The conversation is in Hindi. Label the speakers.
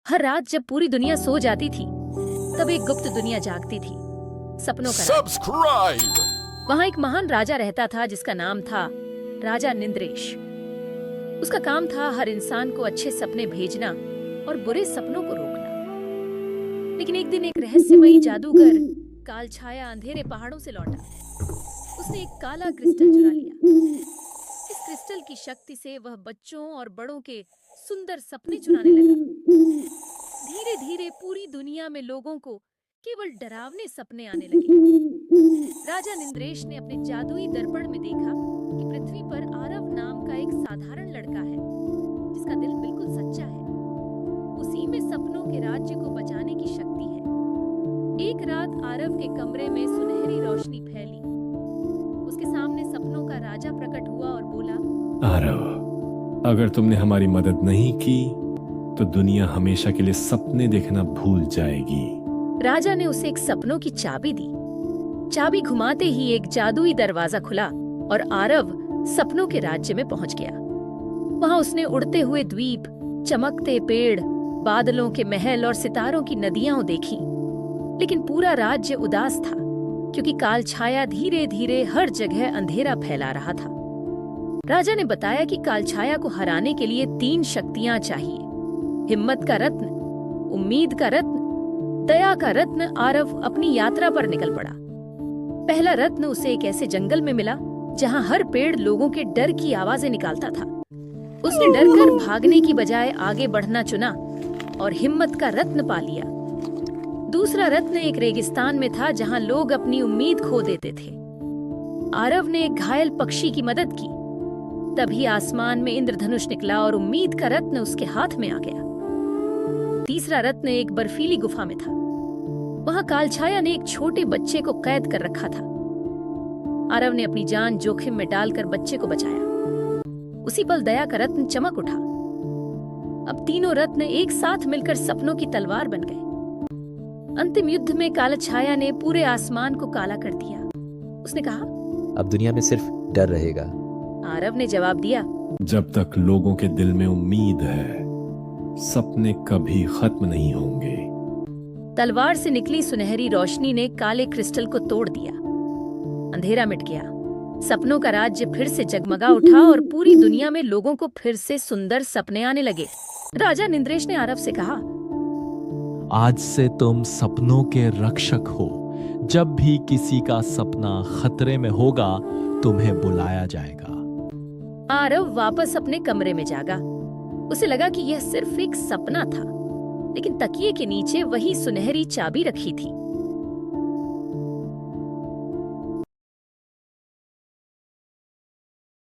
Speaker 1: हर रात जब पूरी दुनिया सो जाती थी, तब एक गुप्त दुनिया जागती थी, सपनों का
Speaker 2: सब्सक्राइब।
Speaker 1: वहाँ एक महान राजा रहता था जिसका नाम था राजा निंद्रेश। उसका काम था हर इंसान को अच्छे सपने भेजना और बुरे सपनों को रोकना। लेकिन एक दिन एक रहस्यमयी जादूगर कालछाया अंधेरे पहाड़ों से लौटा। उसने एक काला क्रिस्टल चुरा लिया। इस क्रिस्टल की शक्ति से वह बच्चों और बड़ों के सुंदर सपने चुराने लगा। धीरे धीरे पूरी दुनिया में लोगों को केवल डरावने सपने आने लगे। राजा निंद्रेश ने अपने जादुई दर्पण में देखा कि पृथ्वी पर आरव नाम का एक साधारण लड़का है जिसका दिल बिल्कुल सच्चा है। उसी में सपनों के राज्य को बचाने की शक्ति है। एक रात आरव के कमरे में सुनहरी रोशनी फैली। उसके सामने सपनों का राजा प्रकट हुआ और बोला,
Speaker 2: आरव, अगर तुमने हमारी मदद नहीं की तो दुनिया हमेशा के लिए सपने देखना भूल जाएगी।
Speaker 1: राजा ने उसे एक सपनों की चाबी दी। चाबी घुमाते ही एक जादुई दरवाजा खुला और आरव सपनों के राज्य में पहुंच गया। वहां उसने उड़ते हुए द्वीप, चमकते पेड़, बादलों के महल और सितारों की नदियां देखी। लेकिन पूरा राज्य उदास था क्योंकि कालछाया धीरे धीरे हर जगह अंधेरा फैला रहा था। राजा ने बताया कि कालछाया को हराने के लिए 3 शक्तियां चाहिए: हिम्मत का रत्न, उम्मीद का रत्न, दया का रत्न। आरव अपनी यात्रा पर निकल पड़ा। पहला रत्न उसे एक ऐसे जंगल में मिला जहां हर पेड़ लोगों के डर की आवाजें निकालता था। उसने डरकर भागने की बजाय आगे बढ़ना चुना और हिम्मत का रत्न पा लिया। दूसरा रत्न एक रेगिस्तान में था जहां लोग अपनी उम्मीद खो देते थे। आरव ने एक घायल पक्षी की मदद की। तभी आसमान में इंद्रधनुष निकला और उम्मीद का रत्न उसके हाथ में आ गया। तीसरा रत्न एक बर्फीली गुफा में था। वहां कालछाया ने एक छोटे बच्चे को कैद कर रखा था। आरव ने अपनी जान जोखिम में डालकर बच्चे को बचाया। उसी पल दया का रत्न चमक उठा। अब तीनों रत्न एक साथ मिलकर सपनों की तलवार बन गए। अंतिम युद्ध में कालछाया ने पूरे आसमान को काला कर दिया। उसने कहा,
Speaker 3: अब दुनिया में सिर्फ डर रहेगा।
Speaker 1: आरव ने जवाब दिया,
Speaker 2: जब तक लोगों के दिल में उम्मीद है, सपने कभी खत्म नहीं होंगे।
Speaker 1: तलवार से निकली सुनहरी रोशनी ने काले क्रिस्टल को तोड़ दिया। अंधेरा मिट गया। सपनों का राज्य फिर से जगमगा उठा और पूरी दुनिया में लोगों को फिर से सुंदर सपने आने लगे। राजा निंद्रेश ने आरव से कहा,
Speaker 4: आज से तुम सपनों के रक्षक हो। जब भी किसी का सपना खतरे में होगा, तुम्हें बुलाया जाएगा।
Speaker 1: आरव वापस अपने कमरे में जागा। उसे लगा कि यह सिर्फ एक सपना था, लेकिन तकिए के नीचे वही सुनहरी चाबी रखी थी।